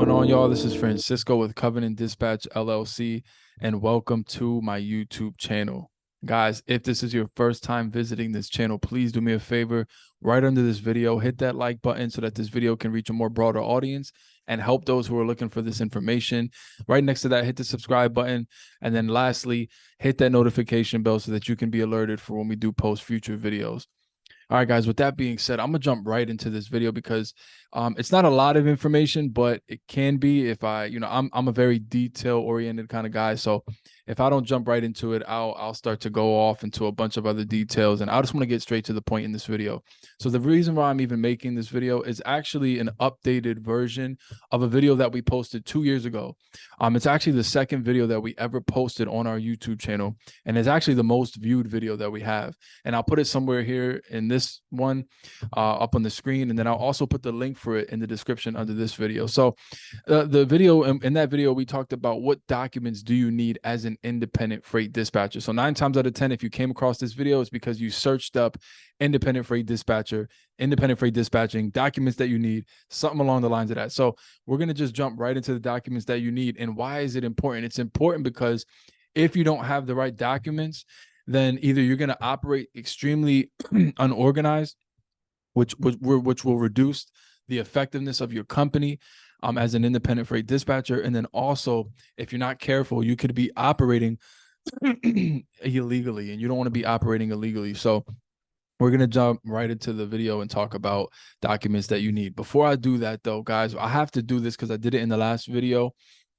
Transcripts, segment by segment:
going on, y'all? This is Francisco with Covenant Dispatch LLC, and welcome to my YouTube channel. Guys, if this is your first time visiting this channel, please do me a favor. Right under this video, hit that like button so that this video can reach a more broader audience and help those who are looking for this information. Right next to that, hit the subscribe button. And then lastly, hit that notification bell so that you can be alerted for when we do post future videos. All right, guys, with that being said, I'm gonna jump right into this video because it's not a lot of information, but it can be if I'm a very detail oriented kind of guy. So if I don't jump right into it, I'll start to go off into a bunch of other details, and I just want to get straight to the point in this video. So the reason why I'm even making this video is actually an updated version of a video that we posted 2 years ago. It's actually the second video that we ever posted on our YouTube channel, and it's actually the most viewed video that we have. And I'll put it somewhere here in this one up on the screen, and then I'll also put the link for it in the description under this video. So the video in that video, we talked about what documents do you need as an independent freight dispatcher. So 9 times out of 10, if you came across this video, it's because you searched up independent freight dispatcher, independent freight dispatching, documents that you need, something along the lines of that. So we're going to just jump right into the documents that you need. And why is it important? It's important because if you don't have the right documents, then either you're going to operate extremely unorganized, which will reduce the effectiveness of your company as an independent freight dispatcher. And then also, if you're not careful, you could be operating illegally, and you don't want to be operating illegally. So we're going to jump right into the video and talk about documents that you need. Before I do that, though, guys, I have to do this because I did it in the last video.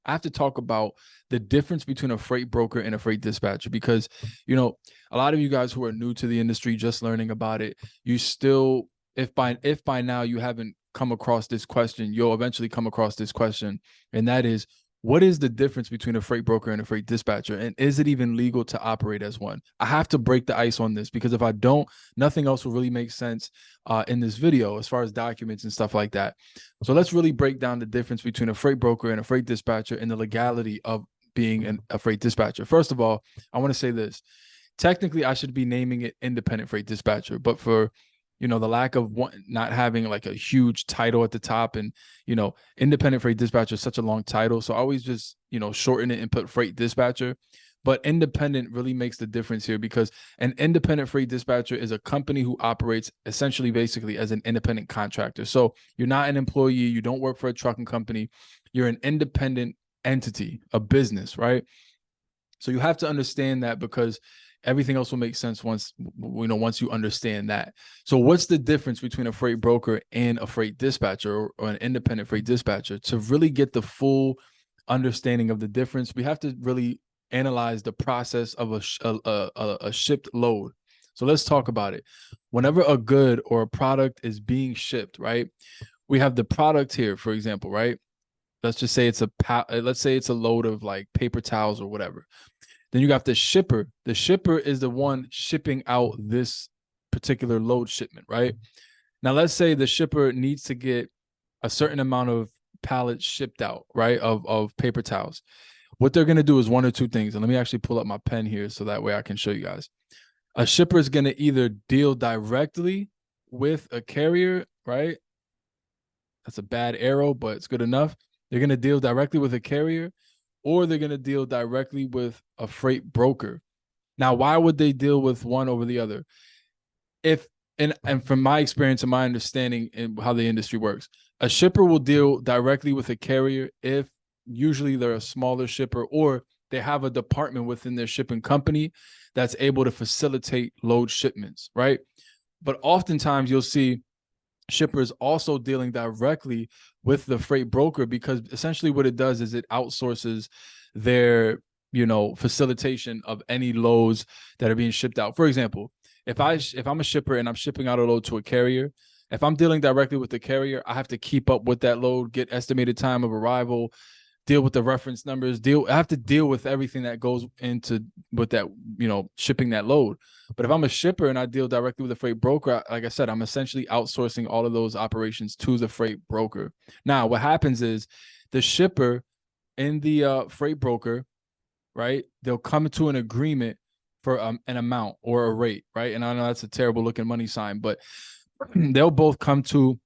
I have to talk about the difference between a freight broker and a freight dispatcher, because, a lot of you guys who are new to the industry, just learning about it, you still, if by now you haven't come across this question, you'll eventually come across this question. And that is, what is the difference between a freight broker and a freight dispatcher? And is it even legal to operate as one? I have to break the ice on this, because if I don't, nothing else will really make sense in this video as far as documents and stuff like that. So let's really break down the difference between a freight broker and a freight dispatcher and the legality of being a freight dispatcher. First of all, I want to say this. Technically, I should be naming it independent freight dispatcher, but for the lack of not having like a huge title at the top, and independent freight dispatcher is such a long title, so I always just shorten it and put freight dispatcher. But independent really makes the difference here, because an independent freight dispatcher is a company who operates essentially basically as an independent contractor. So you're not an employee, you don't work for a trucking company, you're an independent entity, a business, right? So you have to understand that, because everything else will make sense once you understand that. So what's the difference between a freight broker and a freight dispatcher, or an independent freight dispatcher? To really get the full understanding of the difference, we have to really analyze the process of a shipped load. So let's talk about it. Whenever a good or a product is being shipped, right? We have the product here, for example, right? Let's just say it's a load of like paper towels or whatever. Then you got the shipper. The shipper is the one shipping out this particular load shipment, right? Now, let's say the shipper needs to get a certain amount of pallets shipped out, right, of paper towels. What they're going to do is one or two things. And let me actually pull up my pen here so that way I can show you guys. A shipper is going to either deal directly with a carrier, right? That's a bad arrow, but it's good enough. They're going to deal directly with a carrier, or they're going to deal directly with a freight broker. Now, why would they deal with one over the other? And from my experience and my understanding and how the industry works, a shipper will deal directly with a carrier if usually they're a smaller shipper, or they have a department within their shipping company that's able to facilitate load shipments, right? But oftentimes you'll see shippers also dealing directly with the freight broker, because essentially what it does is it outsources their facilitation of any loads that are being shipped out. For example, if I'm a shipper and I'm shipping out a load to a carrier, if I'm dealing directly with the carrier, I have to keep up with that load, get estimated time of arrival, deal with the reference numbers, I have to deal with everything that goes into with that, shipping that load. But if I'm a shipper and I deal directly with a freight broker, like I said, I'm essentially outsourcing all of those operations to the freight broker. Now, what happens is the shipper and the freight broker, right, they'll come to an agreement for an amount or a rate, right? And I know that's a terrible looking money sign, but they'll both come to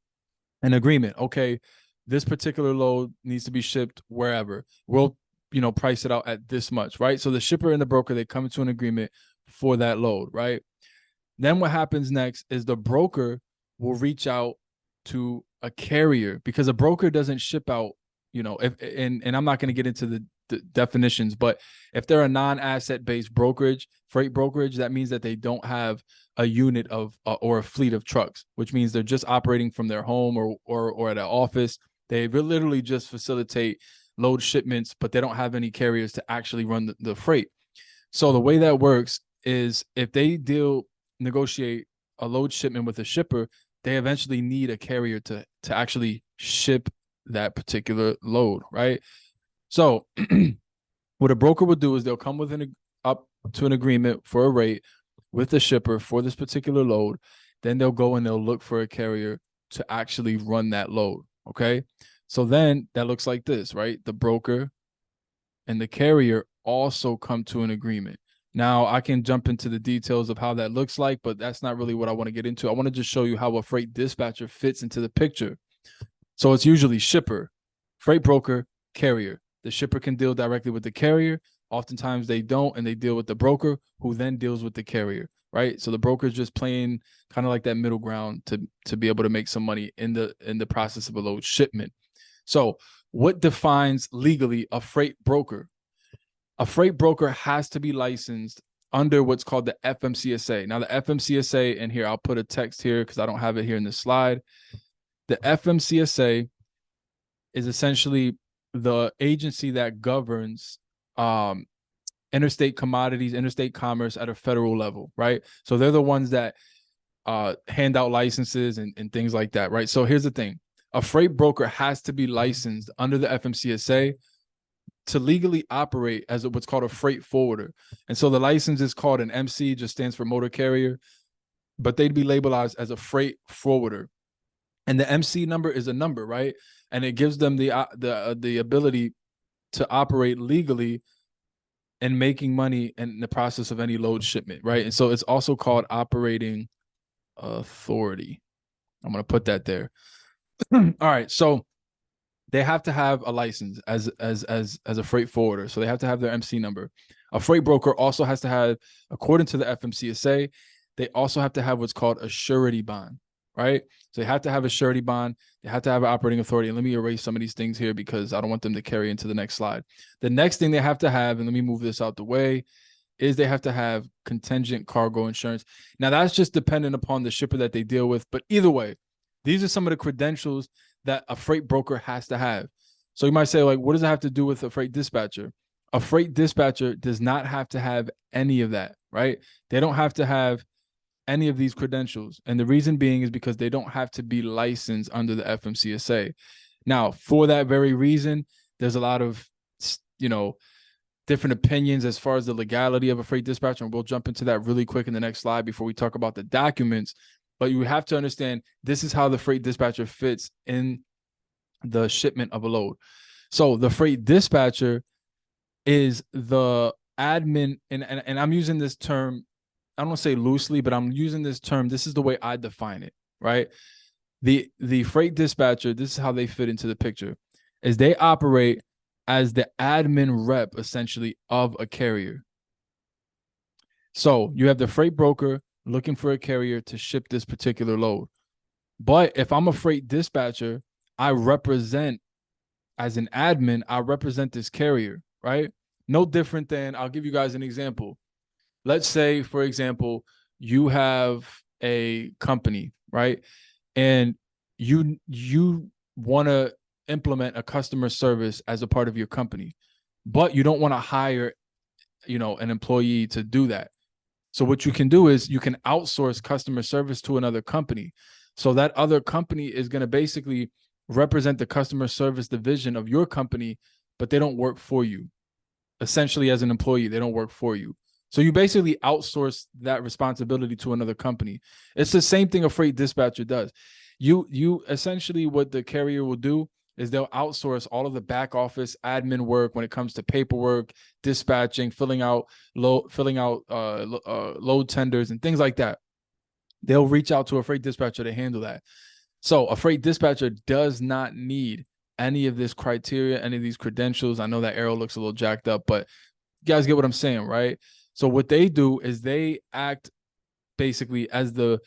an agreement. Okay, this particular load needs to be shipped wherever. We'll, price it out at this much, right? So the shipper and the broker, they come into an agreement for that load, right? Then what happens next is the broker will reach out to a carrier, because a broker doesn't ship out, and I'm not going to get into the definitions, but if they're a non-asset based brokerage, freight brokerage, that means that they don't have a unit of or a fleet of trucks, which means they're just operating from their home or at an office. They literally just facilitate load shipments, but they don't have any carriers to actually run the freight. So the way that works is if they negotiate a load shipment with a shipper, they eventually need a carrier to actually ship that particular load, right? So what a broker would do is they'll come up to an agreement for a rate with the shipper for this particular load. Then they'll go and they'll look for a carrier to actually run that load, okay? So then that looks like this, right? The broker and the carrier also come to an agreement. Now, I can jump into the details of how that looks like, but that's not really what I want to get into. I want to just show you how a freight dispatcher fits into the picture. So it's usually shipper, freight broker, carrier. The shipper can deal directly with the carrier. Oftentimes they don't, and they deal with the broker, who then deals with the carrier, right? So the broker is just playing kind of like that middle ground to be able to make some money in the process of a load shipment. So what defines legally a freight broker? A freight broker has to be licensed under what's called the FMCSA. Now, the FMCSA, and here I'll put a text here because I don't have it here in the slide. The FMCSA is essentially the agency that governs interstate commodities, interstate commerce at a federal level, right? So they're the ones that hand out licenses and things like that, right? So here's the thing. A freight broker has to be licensed under the FMCSA to legally operate as what's called a freight forwarder. And so the license is called an MC, just stands for motor carrier, but they'd be labeled as a freight forwarder. And the MC number is a number, right? And it gives them the ability to operate legally and making money in the process of any load shipment, right? And so it's also called operating authority. I'm going to put that there. All right, so they have to have a license as a freight forwarder. So they have to have their MC number. A freight broker also has to have, according to the FMCSA, they also have to have what's called a surety bond, right? So they have to have a surety bond. They have to have an operating authority. And let me erase some of these things here because I don't want them to carry into the next slide. The next thing they have to have, and let me move this out the way, is they have to have contingent cargo insurance. Now, that's just dependent upon the shipper that they deal with. But either way, these are some of the credentials that a freight broker has to have. So you might say, like, what does it have to do with a freight dispatcher? A freight dispatcher does not have to have any of that, right? They don't have to have any of these credentials. And the reason being is because they don't have to be licensed under the FMCSA. Now, for that very reason, there's a lot of, different opinions as far as the legality of a freight dispatcher. And we'll jump into that really quick in the next slide before we talk about the documents. But you have to understand this is how the freight dispatcher fits in the shipment of a load. So the freight dispatcher is the admin, and I'm using this term, I don't want to say loosely, but I'm using this term. This is the way I define it, right? The freight dispatcher, this is how they fit into the picture, is they operate as the admin rep, essentially, of a carrier. So you have the freight broker looking for a carrier to ship this particular load. But if I'm a freight dispatcher, I represent, as an admin, I represent this carrier, right? No different than, I'll give you guys an example. Let's say, for example, you have a company, right? And you want to implement a customer service as a part of your company, but you don't want to hire, an employee to do that. So what you can do is you can outsource customer service to another company. So that other company is going to basically represent the customer service division of your company, but they don't work for you. Essentially, as an employee, they don't work for you. So you basically outsource that responsibility to another company. It's the same thing a freight dispatcher does. You essentially, what the carrier will do is they'll outsource all of the back office admin work when it comes to paperwork, dispatching, filling out load tenders and things like that. They'll reach out to a freight dispatcher to handle that. So a freight dispatcher does not need any of this criteria, any of these credentials. I know that arrow looks a little jacked up, but you guys get what I'm saying, right? So what they do is they act basically as the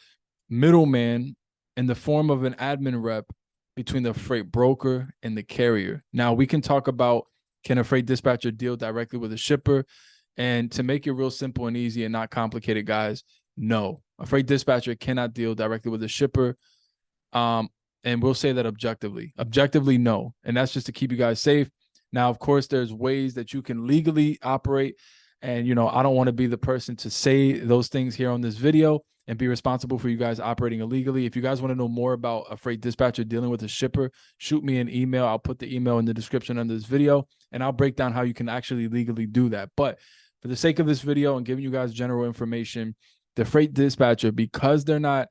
middleman in the form of an admin rep between the freight broker and the carrier. Now we can talk about, can a freight dispatcher deal directly with a shipper? And to make it real simple and easy and not complicated, guys, no, a freight dispatcher cannot deal directly with a shipper. And we'll say that objectively, no. And that's just to keep you guys safe. Now, of course, there's ways that you can legally operate. And, I don't want to be the person to say those things here on this video and be responsible for you guys operating illegally. If you guys want to know more about a freight dispatcher dealing with a shipper, shoot me an email. I'll put the email in the description under this video, and I'll break down how you can actually legally do that. But for the sake of this video and giving you guys general information, the freight dispatcher, because they're not,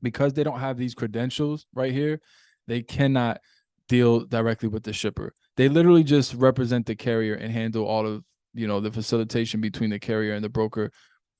because they don't have these credentials right here, they cannot deal directly with the shipper. They literally just represent the carrier and handle all of, the facilitation between the carrier and the broker.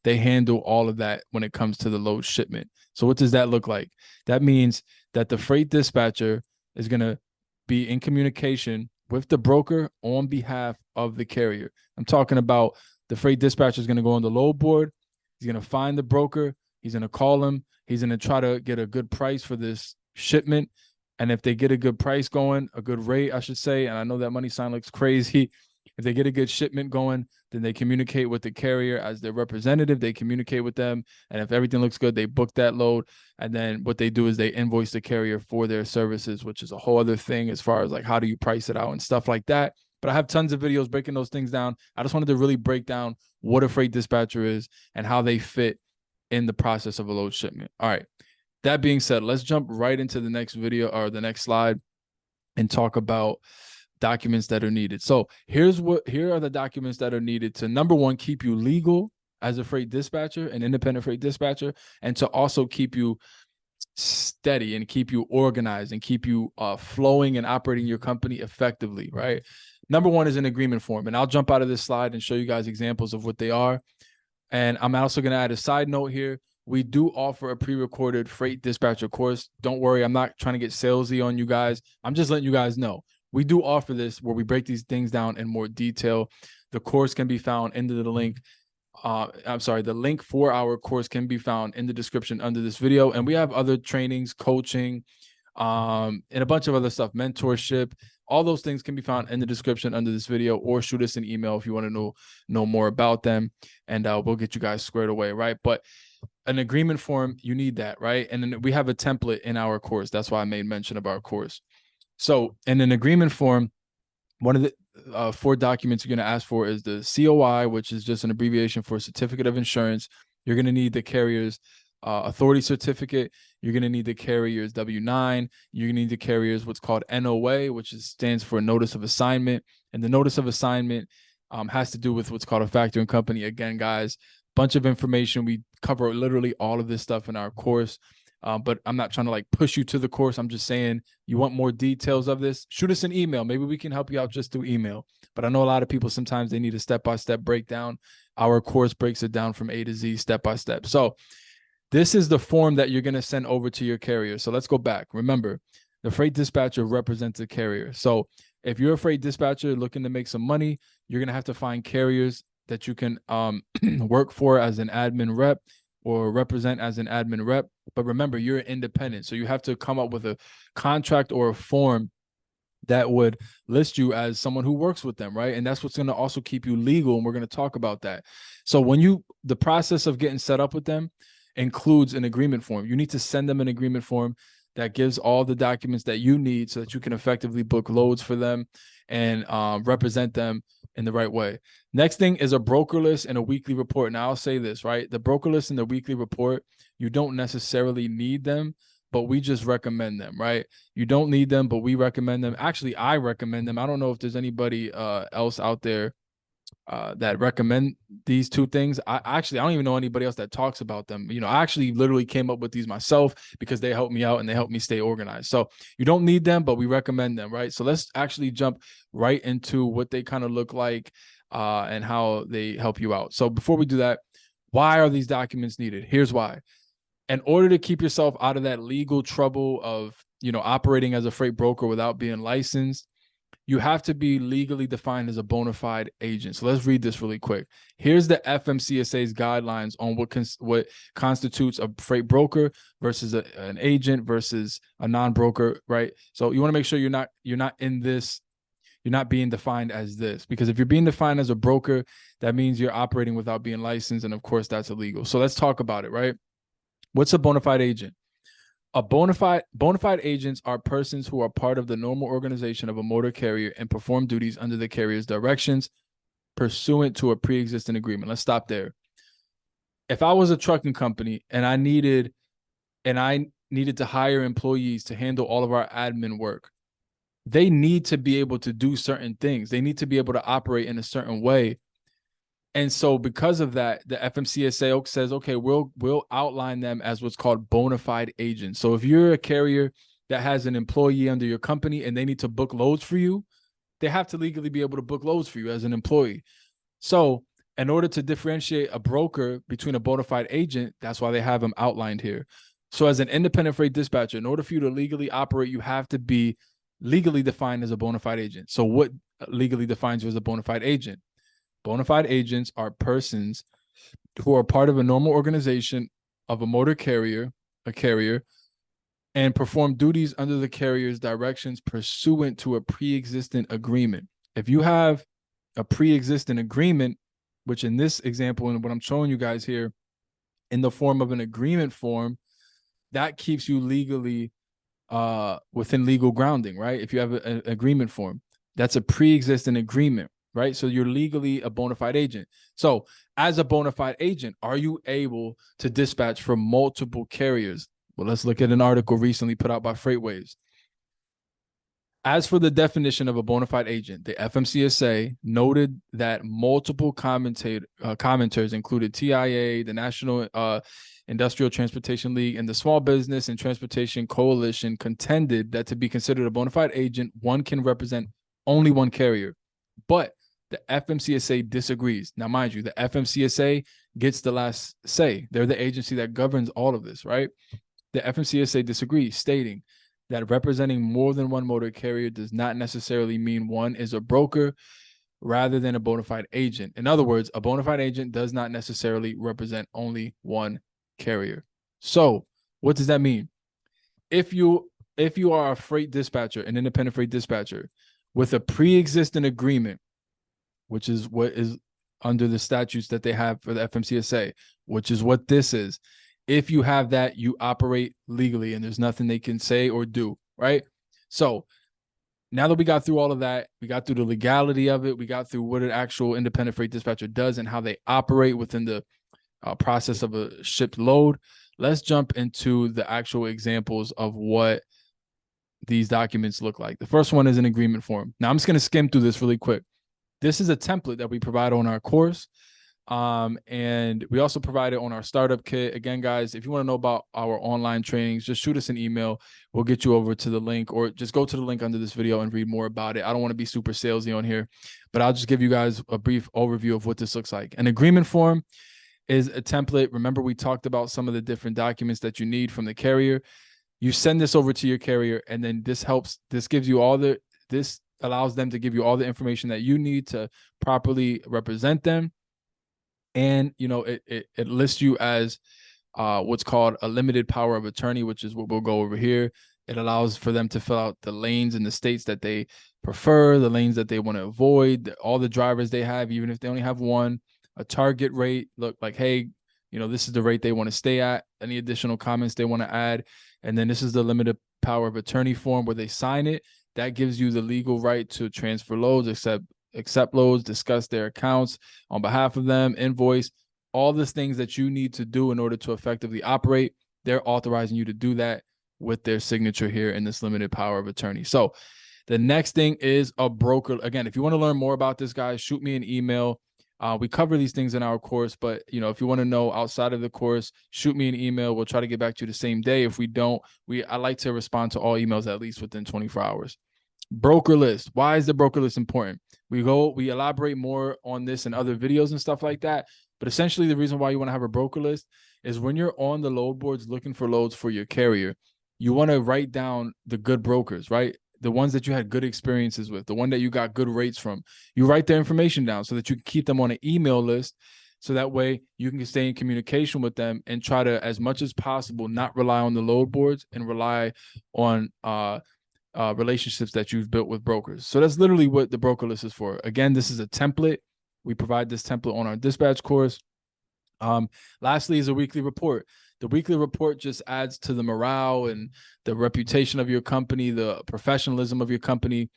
They handle all of that when it comes to the load shipment. So what does that look like? That means that the freight dispatcher is going to be in communication with the broker on behalf of the carrier. I'm talking about the freight dispatcher is going to go on the load board. He's going to find the broker. He's going to call him. He's going to try to get a good price for this shipment. And if they get a good price going, a good rate, I should say, and I know that money sign looks crazy. If they get a good shipment going, then they communicate with the carrier as their representative. They communicate with them. And if everything looks good, they book that load. And then what they do is they invoice the carrier for their services, which is a whole other thing as far as like how do you price it out and stuff like that. But I have tons of videos breaking those things down. I just wanted to really break down what a freight dispatcher is and how they fit in the process of a load shipment. All right. That being said, let's jump right into the next video or the next slide and talk about documents that are needed. So here are the documents that are needed to, number one, keep you legal as a freight dispatcher, an independent freight dispatcher, and to also keep you steady and keep you organized and keep you flowing and operating your company effectively, right? Number one is an agreement form. And I'll jump out of this slide and show you guys examples of what they are. And I'm also going to add a side note here. We do offer a pre-recorded freight dispatcher course. Don't worry, I'm not trying to get salesy on you guys. I'm just letting you guys know. We do offer this where we break these things down in more detail. The course can be found in the link. The link for our course can be found in the description under this video. And we have other trainings, coaching, and a bunch of other stuff, mentorship. All those things can be found in the description under this video, or shoot us an email if you want to know more about them, and we'll get you guys squared away, right? But an agreement form, you need that, right? And then we have a template in our course. That's why I made mention of our course. So in an agreement form, one of the 4 documents you're going to ask for is the COI, which is just an abbreviation for Certificate of Insurance. You're going to need the carrier's authority certificate. You're going to need the carrier's W-9. You're going to need the carrier's what's called NOA, which stands for Notice of Assignment. And the Notice of Assignment has to do with what's called a factoring company. Again, guys, bunch of information. We cover literally all of this stuff in our course. But I'm not trying to like push you to the course. I'm just saying, you want more details of this, shoot us an email. Maybe we can help you out just through email. But I know a lot of people, sometimes they need a step-by-step breakdown. Our course breaks it down from A to Z, step-by-step. So this is the form that you're going to send over to your carrier. So let's go back. Remember, the freight dispatcher represents the carrier. So if you're a freight dispatcher looking to make some money, you're going to have to find carriers that you can work for as an admin rep or represent as an admin rep. But remember, you're independent. So you have to come up with a contract or a form that would list you as someone who works with them, right? And that's what's going to also keep you legal. And we're going to talk about that. So the process of getting set up with them includes an agreement form. You need to send them an agreement form that gives all the documents that you need so that you can effectively book loads for them and represent them in the right way. Next thing is a broker list and a weekly report. Now I'll say this, right? The broker list and the weekly report, you don't necessarily need them, but we just recommend them, right? You don't need them, but we recommend them. Actually, I recommend them. I don't know if there's anybody else out there that recommend these 2 things. I don't even know anybody else that talks about them. I actually literally came up with these myself because they help me out and they help me stay organized. So you don't need them, but we recommend them, right? So let's actually jump right into what they kind of look like and how they help you out. So before we do that, why are these documents needed? Here's why. In order to keep yourself out of that legal trouble of operating as a freight broker without being licensed, you have to be legally defined as a bona fide agent. So let's read this really quick. Here's the FMCSA's guidelines on what constitutes a freight broker versus an agent versus a non-broker, right? So you want to make sure you're not in this, you're not being defined as this, because if you're being defined as a broker, that means you're operating without being licensed, and of course that's illegal. So let's talk about it, right? What's a bona fide agent? A bona fide agents are persons who are part of the normal organization of a motor carrier and perform duties under the carrier's directions pursuant to a pre-existing agreement. Let's stop there. If I was a trucking company and I needed to hire employees to handle all of our admin work, they need to be able to do certain things. They need to be able to operate in a certain way. And so because of that, the FMCSA says, okay, we'll outline them as what's called bona fide agents. So if you're a carrier that has an employee under your company and they need to book loads for you, they have to legally be able to book loads for you as an employee. So in order to differentiate a broker between a bona fide agent, that's why they have them outlined here. So as an independent freight dispatcher, in order for you to legally operate, you have to be legally defined as a bona fide agent. So what legally defines you as a bona fide agent? Bona fide agents are persons who are part of a normal organization of a motor carrier, and perform duties under the carrier's directions pursuant to a pre-existing agreement. If you have a pre-existing agreement, which in this example and what I'm showing you guys here, in the form of an agreement form, that keeps you legally within legal grounding, right? If you have an agreement form, that's a pre-existing agreement, right? So you're legally a bona fide agent. So as a bona fide agent, are you able to dispatch from multiple carriers? Well, let's look at an article recently put out by FreightWaves. As for the definition of a bona fide agent, the FMCSA noted that multiple commenters included TIA, the National Industrial Transportation League, and the Small Business and Transportation Coalition contended that to be considered a bona fide agent, one can represent only one carrier. But the FMCSA disagrees. Now, mind you, the FMCSA gets the last say. They're the agency that governs all of this, right? The FMCSA disagrees, stating that representing more than one motor carrier does not necessarily mean one is a broker rather than a bona fide agent. In other words, a bona fide agent does not necessarily represent only one carrier. So what does that mean? If you are a freight dispatcher, an independent freight dispatcher with a pre-existing agreement, which is what is under the statutes that they have for the FMCSA, which is what this is. If you have that, you operate legally and there's nothing they can say or do, right? So now that we got through all of that, we got through the legality of it, we got through what an actual independent freight dispatcher does and how they operate within the process of a shipped load, let's jump into the actual examples of what these documents look like. The first one is an agreement form. Now I'm just going to skim through this really quick. This is a template that we provide on our course. And we also provide it on our startup kit. Again, guys, if you want to know about our online trainings, just shoot us an email. We'll get you over to the link, or just go to the link under this video and read more about it. I don't want to be super salesy on here, but I'll just give you guys a brief overview of what this looks like. An agreement form is a template. Remember, we talked about some of the different documents that you need from the carrier. You send this over to your carrier, and then this gives you this allows them to give you all the information that you need to properly represent them. And, it lists you as what's called a limited power of attorney, which is what we'll go over here. It allows for them to fill out the lanes in the states that they prefer, the lanes that they want to avoid, all the drivers they have, even if they only have one, a target rate, look like, hey, this is the rate they want to stay at, any additional comments they want to add. And then this is the limited power of attorney form where they sign it. That gives you the legal right to transfer loads, accept loads, discuss their accounts on behalf of them, invoice, all the things that you need to do in order to effectively operate. They're authorizing you to do that with their signature here in this limited power of attorney. So the next thing is a broker. Again, if you want to learn more about this, guys, shoot me an email. We cover these things in our course, but if you want to know outside of the course, shoot me an email. We'll try to get back to you the same day. If we don't, I like to respond to all emails at least within 24 hours. Broker list. Why is the broker list important? We elaborate more on this in other videos and stuff like that. But essentially, the reason why you want to have a broker list is when you're on the load boards looking for loads for your carrier, you want to write down the good brokers, right? The ones that you had good experiences with, the one that you got good rates from. You write their information down so that you can keep them on an email list. So that way you can stay in communication with them and try to, as much as possible, not rely on the load boards and rely on relationships that you've built with brokers. So that's literally what the broker list is for. Again, this is a template. We provide this template on our dispatch course. Lastly is a weekly report. The weekly report just adds to the morale and the reputation of your company, the professionalism of your company.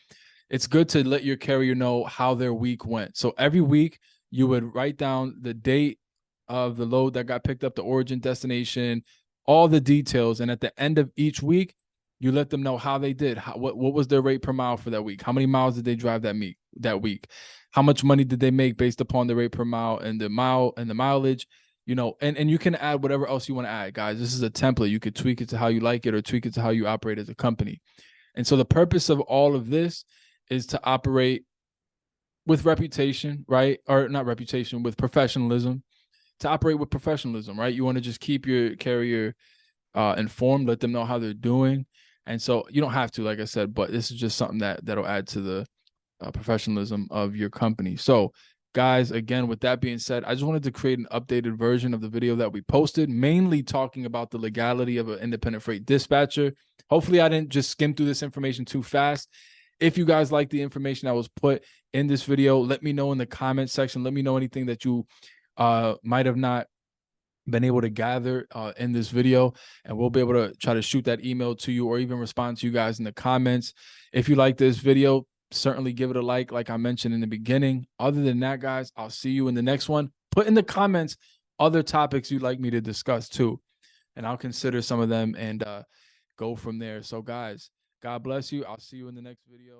It's good to let your carrier know how their week went. So every week you would write down the date of the load that got picked up, the origin, destination, all the details. And at the end of each week, you let them know how they did. What was their rate per mile for that week? How many miles did they drive that week? How much money did they make based upon the rate per mile and the mileage? You know, and you can add whatever else you want to add, guys. This is a template. You could tweak it to how you like it or tweak it to how you operate as a company. And so the purpose of all of this is to operate with reputation, right? Or not reputation, with professionalism, to operate with professionalism, right? You want to just keep your carrier informed, let them know how they're doing. And so you don't have to, like I said, but this is just something that'll add to the professionalism of your company. So guys, again, with that being said, I just wanted to create an updated version of the video that we posted, mainly talking about the legality of an independent freight dispatcher. Hopefully I didn't just skim through this information too fast. If you guys like the information that was put in this video, let me know in the comment section. Let me know anything that you might have not been able to gather in this video, and we'll be able to try to shoot that email to you or even respond to you guys in the comments. If you like this video, certainly give it a like I mentioned in the beginning. Other than that, guys, I'll see you in the next one. Put in the comments other topics you'd like me to discuss too, and I'll consider some of them and go from there. So guys, God bless you. I'll see you in the next video.